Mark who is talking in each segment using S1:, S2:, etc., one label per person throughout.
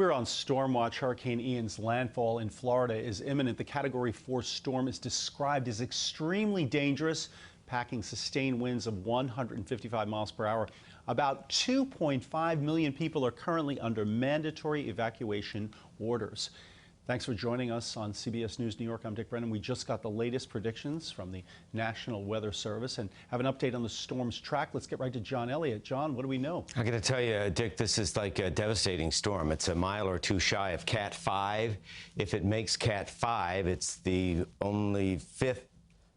S1: We're on storm watch. Hurricane Ian's landfall in Florida is imminent. The Category 4 storm is described as extremely dangerous, packing sustained winds of 155 miles per hour. About 2.5 million people are currently under mandatory evacuation orders. Thanks for joining us on CBS News New York. I'm Dick Brennan. We just got the latest predictions from the National Weather Service and have an update on the storm's track. Let's get right to John Elliott. John, what do we know?
S2: I'm going to tell you, Dick, this is like a devastating storm. It's a mile or two shy of Cat 5. If it makes Cat 5, it's the only fifth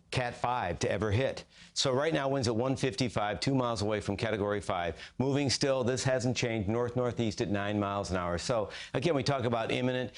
S2: Cat 5 to ever hit. So right now, winds at 155, 2 miles away from Category 5. Moving still, this hasn't changed, north-northeast at 9 miles an hour. So again, we talk about imminent.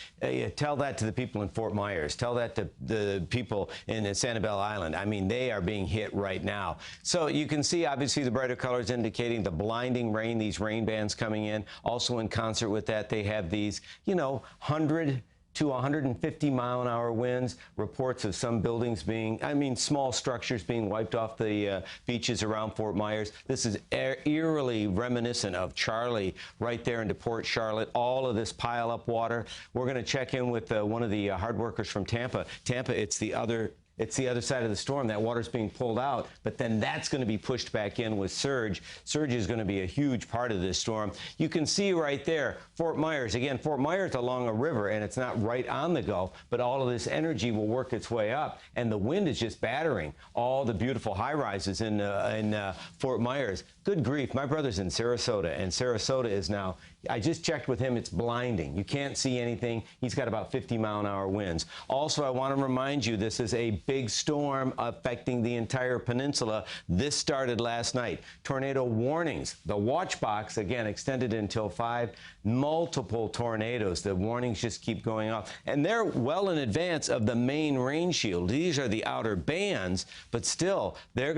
S2: Tell that to the people in Fort Myers. Tell that to the people in Sanibel Island. I mean, they are being hit right now. So you can see, obviously, the brighter colors indicating the blinding rain, these rain bands coming in. Also in concert with that, they have these, 100 to 150 mile an hour winds, reports of some buildings being, small structures being wiped off the beaches around Fort Myers. This is eerily reminiscent of Charley right there into Port Charlotte. All of this pile up water. We're going to check in with one of the hard workers from Tampa. It's the other side of the storm. That water's being pulled out, but then that's going to be pushed back in with surge. Surge is going to be a huge part of this storm. You can see right there, Fort Myers. Again, Fort Myers along a river, and it's not right on the Gulf, but all of this energy will work its way up, and the wind is just battering all the beautiful high-rises in Fort Myers. Good grief. My brother's in Sarasota, and Sarasota is now, I just checked with him, it's blinding. You can't see anything. He's got about 50-mile-an-hour winds. Also, I want to remind you, this is a big storm affecting the entire peninsula. This started last night. Tornado warnings. The watch box, again, extended until 5. Multiple tornadoes. The warnings just keep going off. And they're well in advance of the main rain shield. These are the outer bands, but still, that's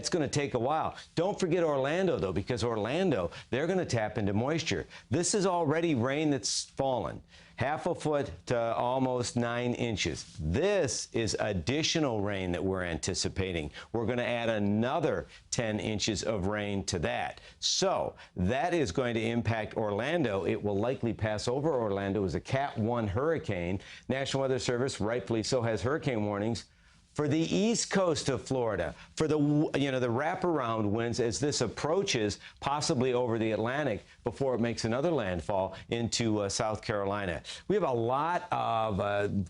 S2: going to take a while. Don't forget Orlando, though, because Orlando, they're going to tap into moisture. This is already rain that's fallen, half a foot to almost 9 inches. This is additional rain that we're anticipating. We're going to add another 10 inches of rain to that. So that is going to impact Orlando. It will likely pass over Orlando as a Cat 1 hurricane. National Weather Service, rightfully so, has hurricane warnings for the east coast of Florida, for the wraparound winds as this approaches possibly over the Atlantic before it makes another landfall into South Carolina. We have a lot of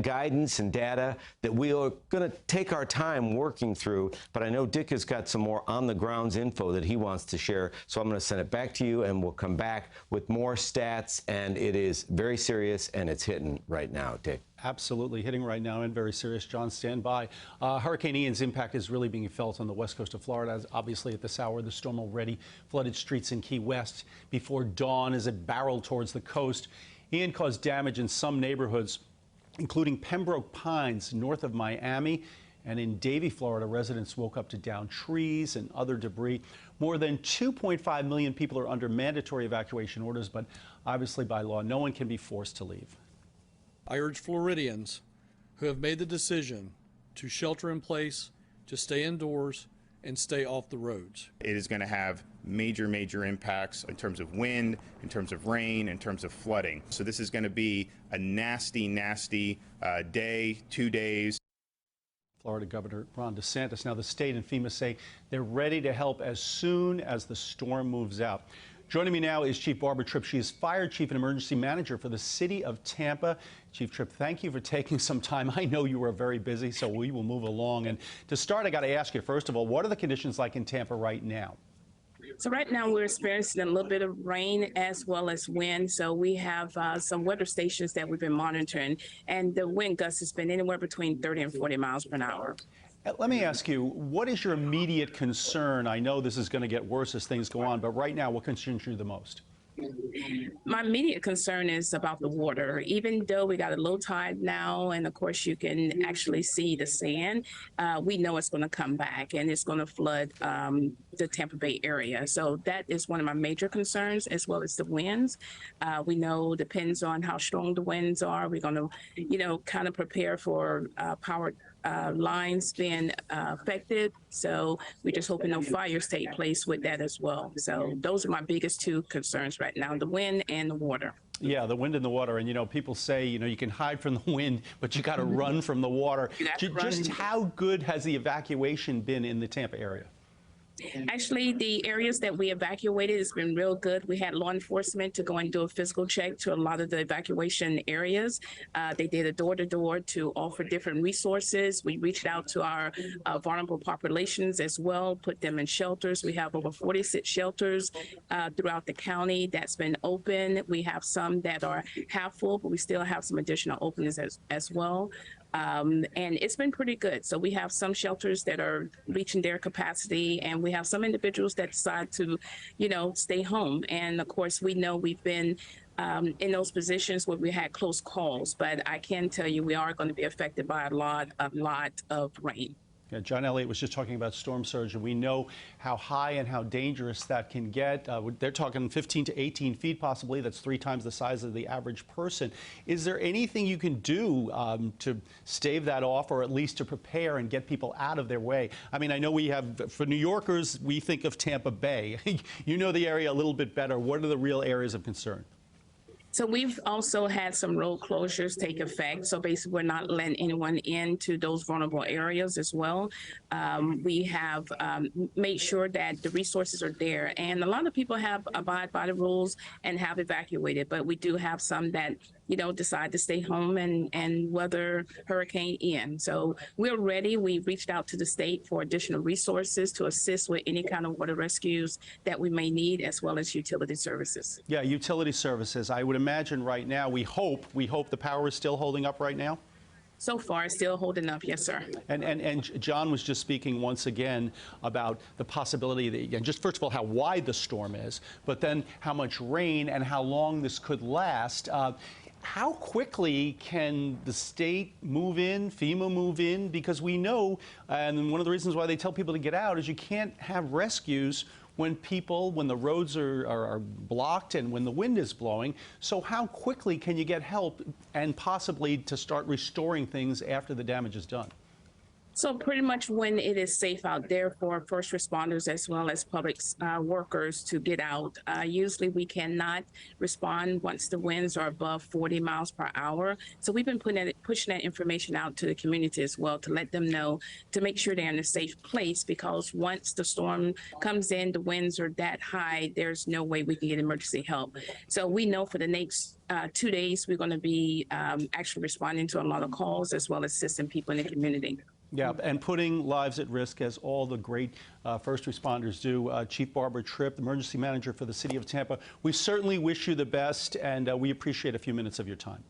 S2: guidance and data that we are going to take our time working through, but I know Dick has got some more on-the-grounds info that he wants to share, so I'm going to send it back to you, and we'll come back with more stats, and it is very serious, and it's hitting right now, Dick.
S1: Absolutely hitting right now and very serious. John, stand by. Hurricane Ian's impact is really being felt on the west coast of Florida. As obviously, at this hour, the storm already flooded streets in Key West before dawn as it barreled towards the coast. Ian caused damage in some neighborhoods, including Pembroke Pines north of Miami. And in Davie, Florida, residents woke up to downed trees and other debris. More than 2.5 million people are under mandatory evacuation orders, but obviously by law, no one can be forced to leave.
S3: I urge Floridians who have made the decision to shelter in place, to stay indoors, and stay off the roads.
S4: It is going to have major impacts in terms of wind, in terms of rain, in terms of flooding. So this is going to be a nasty day, 2 days.
S1: Florida Governor Ron DeSantis. Now, the state and FEMA say they're ready to help as soon as the storm moves out. Joining me now is Chief Barbara Tripp. She is Fire Chief and Emergency Manager for the City of Tampa. Chief Tripp, thank you for taking some time. I know you were very busy, so we will move along. And to start, I got to ask you, first of all, what are the conditions like in Tampa right now?
S5: So right now we're experiencing a little bit of rain as well as wind. So we have some weather stations that we've been monitoring, and the wind gusts has been anywhere between 30 and 40 miles per hour.
S1: Let me ask you, what is your immediate concern? I know this is going to get worse as things go on, but right now, what concerns you the most?
S5: My immediate concern is about the water. Even though we got a low tide now, and of course you can actually see the sand, we know it's going to come back and it's going to flood the Tampa Bay area. So that is one of my major concerns, as well as the winds. We know depends on how strong the winds are. We're going to, kind of prepare for power lines being affected. So we're just hoping no fires take place with that as well. So those are my biggest two concerns right now, the wind and the water.
S1: Yeah, the wind and the water. And, people say, you can hide from the wind, but you got to run from the water. Just how good has the evacuation been in the Tampa area?
S5: Actually, the areas that we evacuated has been real good. We had law enforcement to go and do a physical check to a lot of the evacuation areas. They did a door-to-door to offer different resources. We reached out to our vulnerable populations as well, put them in shelters. We have over 46 shelters throughout the county that's been open. We have some that are half full, but we still have some additional openings as well. And it's been pretty good. So we have some shelters that are reaching their capacity, and we have some individuals that decide to, stay home. And of course, we know we've been in those positions where we had close calls, but I can tell you we are going to be affected by a lot of rain.
S1: Yeah, John Elliott was just talking about storm surge, and we know how high and how dangerous that can get. They're talking 15 to 18 feet possibly. That's 3 times the size of the average person. Is there anything you can do to stave that off, or at least to prepare and get people out of their way? I mean, I know we have, for New Yorkers, we think of Tampa Bay. You know the area a little bit better. What are the real areas of concern?
S5: So we've also had some road closures take effect. So basically, we're not letting anyone into those vulnerable areas as well. We have made sure that the resources are there. And a lot of people have abided by the rules and have evacuated. But we do have some that, decide to stay home and weather Hurricane Ian. So we're ready. We've reached out to the state for additional resources to assist with any kind of water rescues that we may need, as well as utility services.
S1: Yeah, utility services. I would imagine right now, we hope the power is still holding up right now.
S5: So far, it's still holding up, yes, sir.
S1: And John was just speaking once again about the possibility that, again, just first of all, how wide the storm is, but then how much rain and how long this could last. How quickly can the state move in, FEMA move in? Because we know, and one of the reasons why they tell people to get out is you can't have rescues when the roads are blocked and when the wind is blowing. So how quickly can you get help and possibly to start restoring things after the damage is done?
S5: So pretty much when it is safe out there for first responders as well as public workers to get out. Usually we cannot respond once the winds are above 40 miles per hour. So we've been pushing that information out to the community as well to let them know, to make sure they're in a safe place, because once the storm comes in, the winds are that high, there's no way we can get emergency help. So we know for the next 2 days, we're going to be actually responding to a lot of calls as well as assisting people in the community.
S1: Yeah, and putting lives at risk, as all the great first responders do. Chief Barbara Tripp, emergency manager for the city of Tampa, we certainly wish you the best, and we appreciate a few minutes of your time.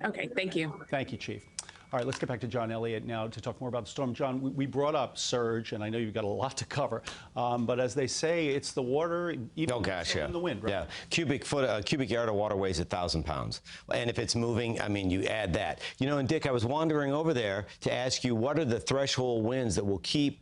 S5: Okay, thank you.
S1: Thank you, Chief. All right, let's get back to John Elliott now to talk more about the storm. John, we brought up surge, and I know you've got a lot to cover, but as they say, it's the water, even in the wind, right?
S2: Yeah, cubic yard of water weighs 1,000 pounds. And if it's moving, I mean, you add that. And Dick, I was wandering over there to ask you, what are the threshold winds that will keeping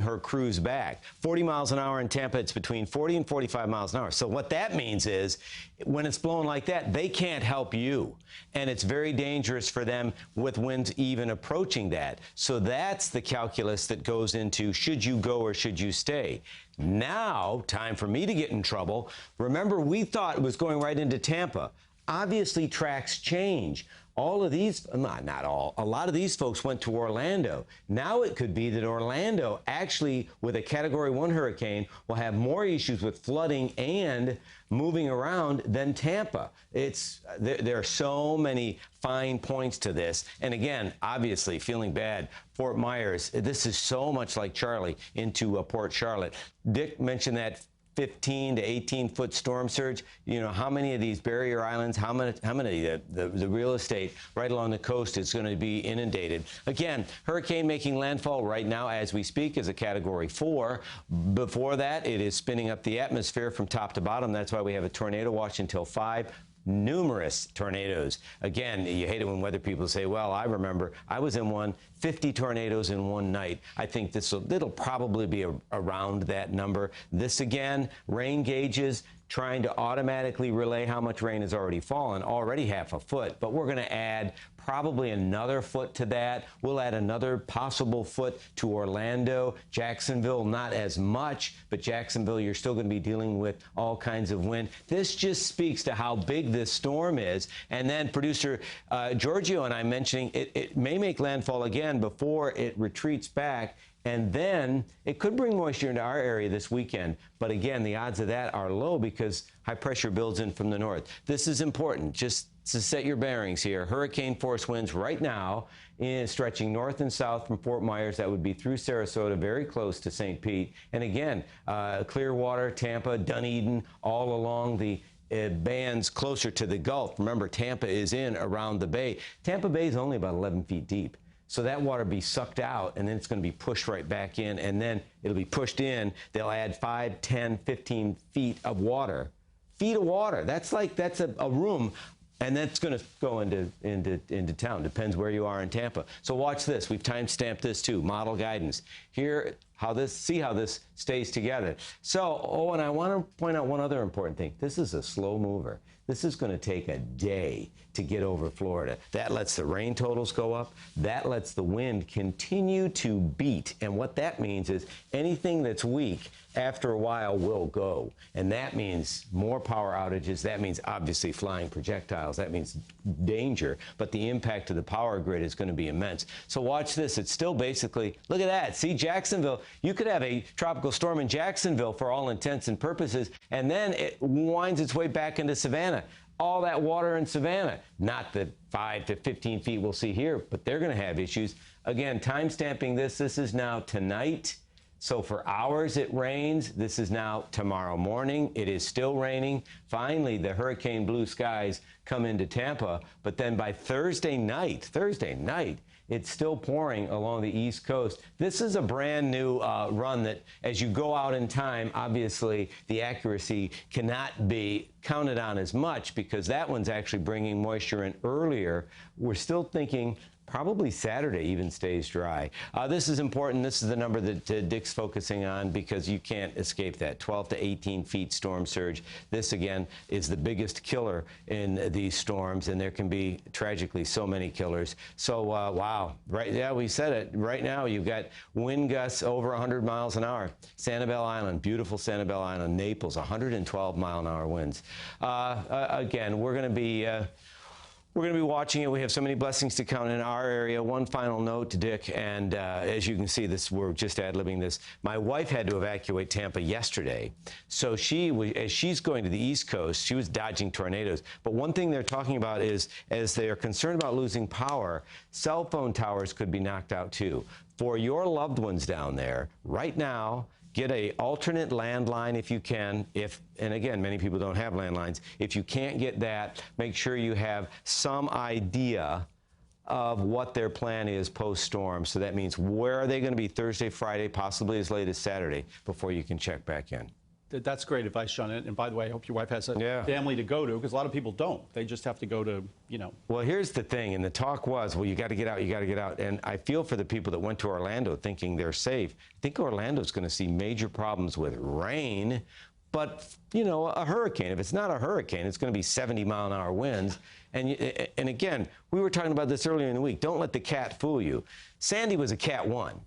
S2: her crews back? 40 miles an hour in Tampa, it's between 40 and 45 miles an hour. So what that means is, when it's blowing like that, they can't help you. And it's very dangerous for them with winds even approaching that. So that's the calculus that goes into, should you go or should you stay? Now, time for me to get in trouble. Remember, we thought it was going right into Tampa. Obviously, tracks change. All of these, not all, a lot of these folks went to Orlando. Now it could be that Orlando, actually, with a Category 1 hurricane, will have more issues with flooding and moving around than Tampa. There are so many fine points to this. And again, obviously, feeling bad. Fort Myers, this is so much like Charlie into Port Charlotte. Dick mentioned that 15 to 18-foot storm surge. How many of these barrier islands, how many the real estate right along the coast is going to be inundated? Again, hurricane making landfall right now as we speak is a Category 4. Before that, it is spinning up the atmosphere from top to bottom. That's why we have a tornado watch until 5. Numerous tornadoes. Again, you hate it when weather people say, well, I remember I was in one, 50 tornadoes in one night. I think it'll probably be around that number. This again, rain gauges, trying to automatically relay how much rain has already fallen, already half a foot, but we're going to add probably another foot to that. We'll add another possible foot to Orlando. Jacksonville, not as much, but Jacksonville, you're still going to be dealing with all kinds of wind. This just speaks to how big this storm is. And then producer Giorgio and I mentioning it may make landfall again before it retreats back. And then it could bring moisture into our area this weekend. But again, the odds of that are low because high pressure builds in from the north. This is important. Just to set your bearings here, hurricane force winds right now stretching north and south from Fort Myers. That would be through Sarasota, very close to St. Pete. And again, Clearwater, Tampa, Dunedin, all along the bands closer to the Gulf. Remember, Tampa is in around the bay. Tampa Bay is only about 11 feet deep. So that water be sucked out, and then it's going to be pushed right back in, and then it'll be pushed in. They'll add 5, 10, 15 feet of water. Feet of water. That's a room, and that's going to go into town. Depends where you are in Tampa. So watch this. We've time-stamped this too. Model guidance. Here, see how this stays together. So, and I want to point out one other important thing. This is a slow mover. This is going to take a day to get over Florida. That lets the rain totals go up. That lets the wind continue to beat. And what that means is anything that's weak after a while will go. And that means more power outages. That means obviously flying projectiles. That means danger. But the impact to the power grid is going to be immense. So watch this. It's still basically, look at that. See, Jacksonville, you could have a tropical storm in Jacksonville for all intents and purposes, and then it winds its way back into Savannah. All that water in Savannah, not the 5 to 15 feet we'll see here, but they're going to have issues. Again, time stamping this is now tonight. So for hours it rains. This is now tomorrow morning. It is still raining. Finally, the hurricane blue skies come into Tampa, but then by Thursday night, it's still pouring along the East Coast. This is a brand new run that, as you go out in time, obviously the accuracy cannot be counted on as much because that one's actually bringing moisture in earlier. We're still thinking probably Saturday even stays dry. This is important. This is the number that Dick's focusing on because you can't escape that. 12 to 18 feet storm surge. This, again, is the biggest killer in these storms, and there can be, tragically, so many killers. So, wow. Right, yeah, we said it. Right now, you've got wind gusts over 100 miles an hour. Sanibel Island, beautiful Sanibel Island. Naples, 112-mile-an-hour winds. Again, we're going to be watching it. We have so many blessings to count in our area. One final note, Dick, and as you can see, we're just ad-libbing this. My wife had to evacuate Tampa yesterday. So as she's going to the East Coast, she was dodging tornadoes. But one thing they're talking about is, as they are concerned about losing power, cell phone towers could be knocked out too. For your loved ones down there, right now, get an alternate landline if you can. And again, many people don't have landlines. If you can't get that, make sure you have some idea of what their plan is post-storm. So that means where are they going to be Thursday, Friday, possibly as late as Saturday before you can check back in.
S1: That's great advice, John. And by the way, I hope your wife has a family to go to, because a lot of people don't. They just have to go to,
S2: Well, here's the thing, and the talk was, well, you got to get out, you got to get out. And I feel for the people that went to Orlando thinking they're safe. I think Orlando's going to see major problems with rain, but, a hurricane. If it's not a hurricane, it's going to be 70-mile-an-hour winds. And again, we were talking about this earlier in the week. Don't let the cat fool you. Sandy was a Cat 1.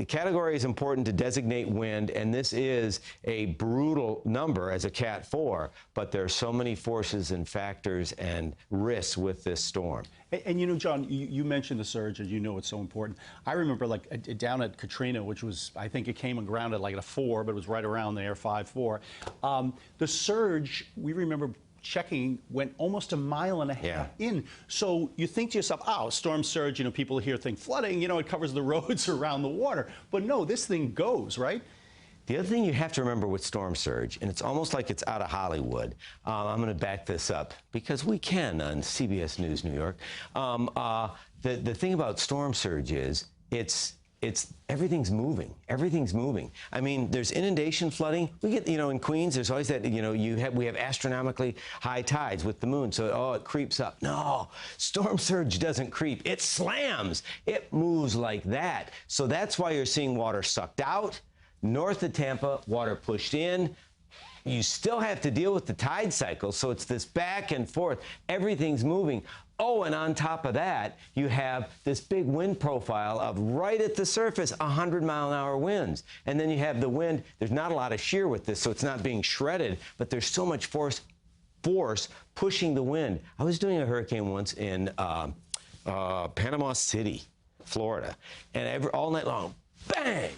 S2: Category is important to designate wind, and this is a brutal number as a Cat 4, but there are so many forces and factors and risks with this storm.
S1: And John, you mentioned the surge, and it's so important. I remember down at Katrina, which was, I think it came and grounded like at a 4, but it was right around there, 5-4. The surge, we remember checking, went almost a mile and a half in. So you think to yourself, storm surge, people here think flooding, it covers the roads around the water. But no, this thing goes, right?
S2: The other thing you have to remember with storm surge, and it's almost like it's out of Hollywood, I'm going to back this up because we can on CBS News New York. The thing about storm surge is everything's moving. Everything's moving. I mean, there's inundation flooding. We get, in Queens, there's always that, we have astronomically high tides with the moon. So, it creeps up. No, storm surge doesn't creep. It slams. It moves like that. So that's why you're seeing water sucked out. North of Tampa, water pushed in. You still have to deal with the tide cycle, so it's this back and forth. Everything's moving. Oh, and on top of that, you have this big wind profile of right at the surface, 100-mile-an-hour winds. And then you have the wind. There's not a lot of shear with this, so it's not being shredded, but there's so much force pushing the wind. I was doing a hurricane once in Panama City, Florida, and all night long, bang,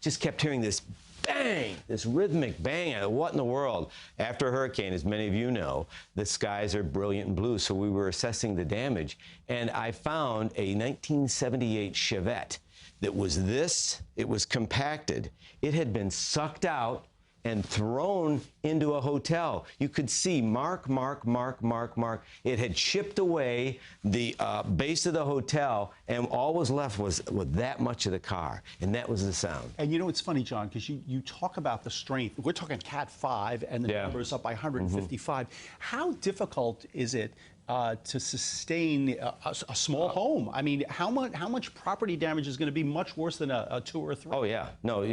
S2: just kept hearing this bang, this rhythmic bang. What in the world? After a hurricane, as many of you know, the skies are brilliant and blue, so we were assessing the damage, and I found a 1978 Chevette that was it was compacted. It had been sucked out and thrown into a hotel. You could see mark. It had chipped away the base of the hotel, and all was left was with that much of the car, and that was the sound.
S1: And you know, it's funny, John, because you talk about the strength. We're talking Cat 5, and the number's up by 155. How difficult is it to sustain a small home? I mean, how much property damage is going to be much worse than a 2 or 3?
S2: Oh, yeah. No,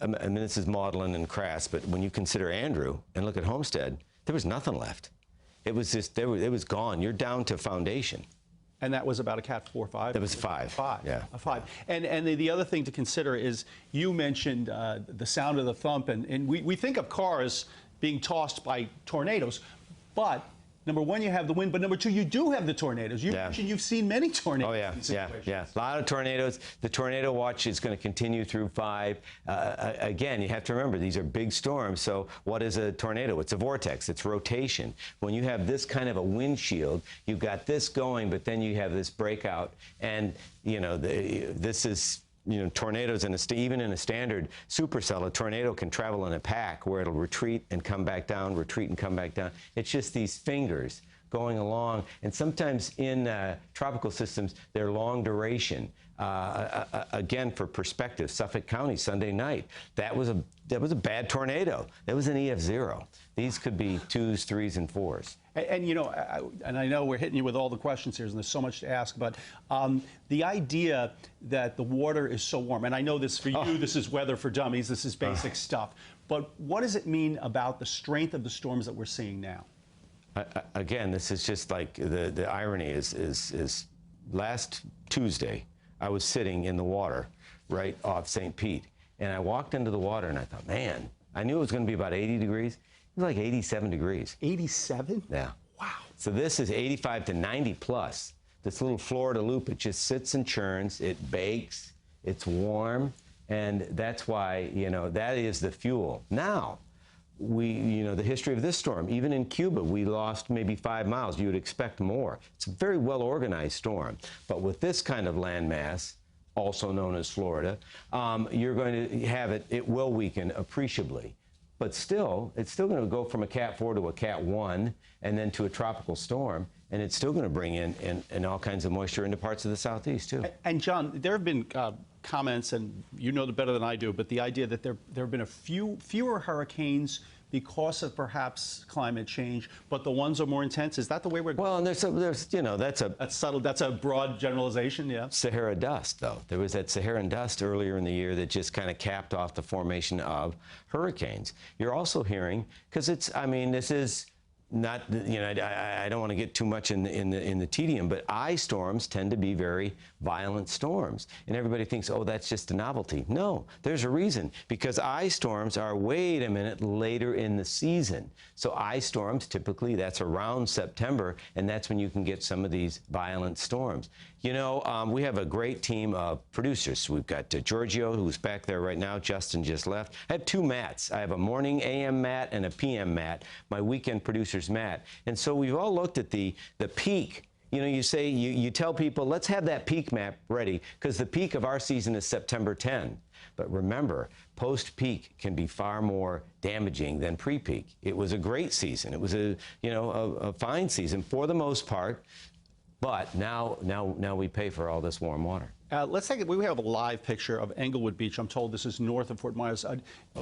S2: I mean, this is maudlin and crass, but when you consider Andrew and look at Homestead, there was nothing left. It was just, it was gone. You're down to foundation.
S1: And that was about a Cat 4 or 5?
S2: That was 5.
S1: 5.
S2: Yeah.
S1: A 5. And the other thing to consider is you mentioned the sound of the thump, and we think of cars being tossed by tornadoes, but number one, you have the wind, but number two, you do have the tornadoes. You mentioned you've seen many tornadoes.
S2: Oh, yeah. A lot of tornadoes. The tornado watch is going to continue through 5. Again, you have to remember, these are big storms, so what is a tornado? It's a vortex. It's rotation. When you have this kind of a windshield, you've got this going, but then you have this breakout, and, you know, this is... You know, tornadoes, even in a standard supercell, a tornado can travel in a pack where it'll retreat and come back down, retreat and come back down. It's just these fingers going along. And sometimes in tropical systems, they're long duration. Again, for perspective, Suffolk County Sunday night, that was a bad tornado. That was an EF0. These could be 2s, 3s, and 4s.
S1: And you know, I know we're hitting you with all the questions here, and there's so much to ask, but the idea that the water is so warm, and I know this for you, this is weather for dummies, this is basic stuff, but what does it mean about the strength of the storms that we're seeing now?
S2: Again, this is just like the irony is last Tuesday, I was sitting in the water right off St. Pete, and I walked into the water and I thought, man, I knew it was going to be about 80 degrees. It was like 87 degrees.
S1: 87?
S2: Yeah.
S1: Wow.
S2: So this is 85 to 90 plus. This little Florida loop, it just sits and churns, it bakes, it's warm, and that's why, you know, that is the fuel. Now, you know, the history of this storm, even in Cuba, we lost maybe 5 miles. You would expect more. It's a very well-organized storm. But with this kind of landmass, also known as Florida, you're going to have it will weaken appreciably. But still, it's still going to go from a Cat 4 to a Cat 1 and then to a tropical storm, and it's still going to bring in all kinds of moisture into parts of the southeast, too.
S1: And, John, there have been comments, and you know it better than I do, but the idea that there have been fewer hurricanes because of perhaps climate change, but the ones are more intense. Is that the way we're going?
S2: Well, and there's you know, that's
S1: subtle. That's a broad generalization, yeah.
S2: Sahara dust, though. There was that Saharan dust earlier in the year that just kind of capped off the formation of hurricanes. You're also hearing, because I mean, this is not, you know, I don't want to get too much in the tedium, but eye storms tend to be very violent storms. And everybody thinks, oh, that's just a novelty. No, there's a reason, because eye storms are, wait a minute, later in the season. So eye storms, typically, that's around September, and that's when you can get some of these violent storms. You know, we have a great team of producers. We've got Giorgio, who's back there right now. Justin just left. I have 2 Matts. I have a morning AM Matt and a PM Matt, my weekend producer's Matt. And so we've all looked at the peak. You know, you tell people, let's have that peak map ready, because the peak of our season is September 10. But remember, post-peak can be far more damaging than pre-peak. It was a great season. It was a fine season for the most part. But now we pay for all this warm water.
S1: Let's take it. We have a live picture of Englewood Beach. I'm told this is north of Fort Myers.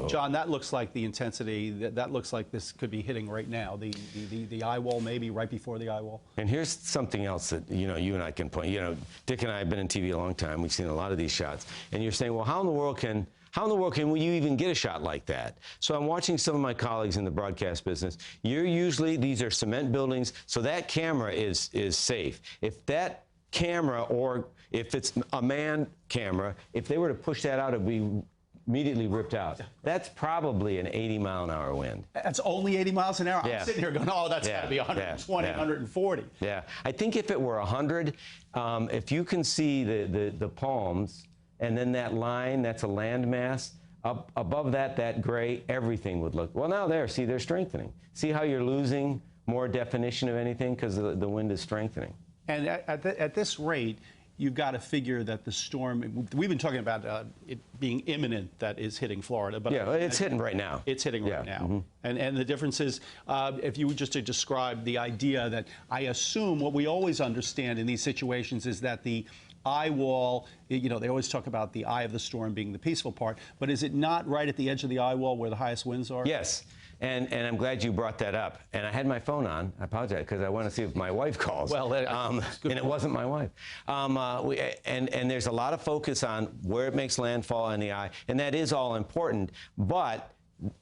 S1: John, that looks like the intensity. That looks like this could be hitting right now. The eye wall, maybe right before the eye wall.
S2: And here's something else that you and I can point. You know, Dick and I have been in TV a long time. We've seen a lot of these shots. And you're saying, well, how in the world can How in the world can you even get a shot like that? So I'm watching some of my colleagues in the broadcast business. These are cement buildings, so that camera is safe. If that camera, or if it's a manned camera, if they were to push that out, it would be immediately ripped out. That's probably an 80-mile-an-hour wind.
S1: That's only 80 miles an hour.
S2: Yeah.
S1: I'm sitting here going, oh, that's got to be 120, 140.
S2: Yeah. I think if it were 100, if you can see the palms, and then that line, that's a landmass, up above that gray, everything would look, well, now see, they're strengthening. See how you're losing more definition of anything because the wind is strengthening.
S1: And at this rate, you've got to figure that the storm, we've been talking about it being imminent that is hitting Florida. But
S2: yeah, it's hitting right now.
S1: It's hitting right now. And the difference is, if you were just to describe the idea that I assume what we always understand in these situations is that the eye wall, they always talk about the eye of the storm being the peaceful part, but is it not right at the edge of the eye wall where the highest winds are?
S2: Yes. And I'm glad you brought that up. And I had my phone on. I apologize, because I want to see if my wife calls.
S1: Well,
S2: and it wasn't my wife. And there's a lot of focus on where it makes landfall in the eye, and that is all important. But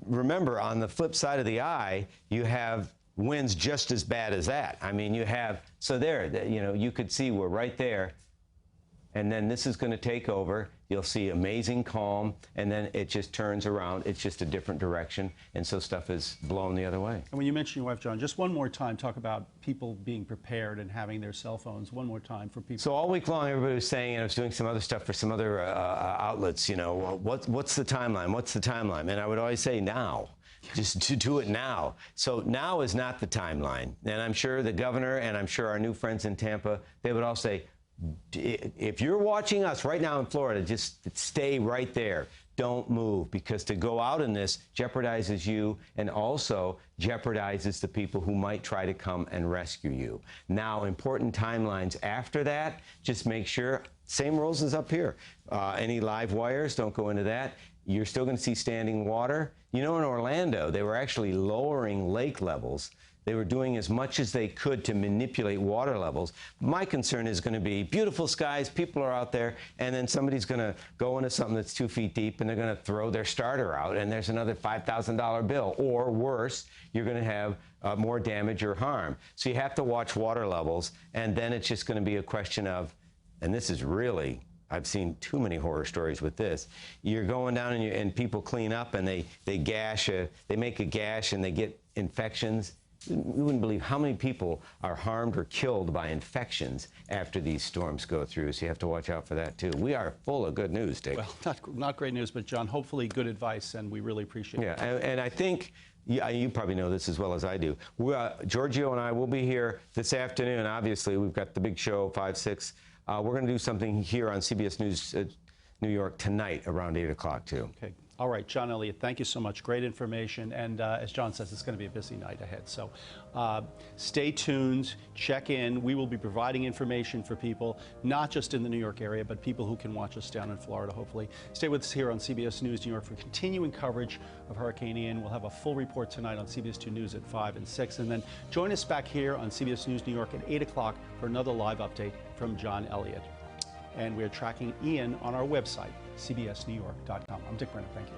S2: remember, on the flip side of the eye, you have winds just as bad as that. I mean, you have, so there, you could see we're right there. And then this is going to take over. You'll see amazing calm, and then it just turns around. It's just a different direction, and so stuff is blown the other way.
S1: And when you mention your wife, John, just one more time, talk about people being prepared and having their cell phones. One more time for people. So
S2: all week long, everybody was saying, and I was doing some other stuff for some other outlets, what's the timeline? What's the timeline? And I would always say now. Just to do it now. So now is not the timeline. And I'm sure the governor and I'm sure our new friends in Tampa, they would all say, if you're watching us right now in Florida, just stay right there. Don't move, because to go out in this jeopardizes you and also jeopardizes the people who might try to come and rescue you. Now, important timelines after that, just make sure, same rules as up here. Any live wires, don't go into that. You're still going to see standing water. In Orlando, they were actually lowering lake levels. They were doing as much as they could to manipulate water levels. My concern is going to be beautiful skies, people are out there, and then somebody's going to go into something that's 2 feet deep, and they're going to throw their starter out, and there's another $5,000 bill. Or worse, you're going to have more damage or harm. So you have to watch water levels, and then it's just going to be a question of, and this is really, I've seen too many horror stories with this. You're going down and people clean up, and they make a gash, and they get infections. You wouldn't believe how many people are harmed or killed by infections after these storms go through, so you have to watch out for that, too. We are full of good news, Dick.
S1: Well, not great news, but, John, hopefully good advice, and we really appreciate it.
S2: Yeah, and I think, you probably know this as well as I do, Giorgio and I will be here this afternoon. Obviously, we've got the big show, 5, 6. We're going to do something here on CBS News New York tonight around 8 o'clock, too.
S1: Okay. All right, John Elliott, thank you so much. Great information. And as John says, it's going to be a busy night ahead. So stay tuned, check in. We will be providing information for people, not just in the New York area, but people who can watch us down in Florida, hopefully. Stay with us here on CBS News New York for continuing coverage of Hurricane Ian. We'll have a full report tonight on CBS 2 News at 5 and 6. And then join us back here on CBS News New York at 8 o'clock for another live update from John Elliott. And we're tracking Ian on our website, cbsnewyork.com. I'm Dick Brennan. Thank you.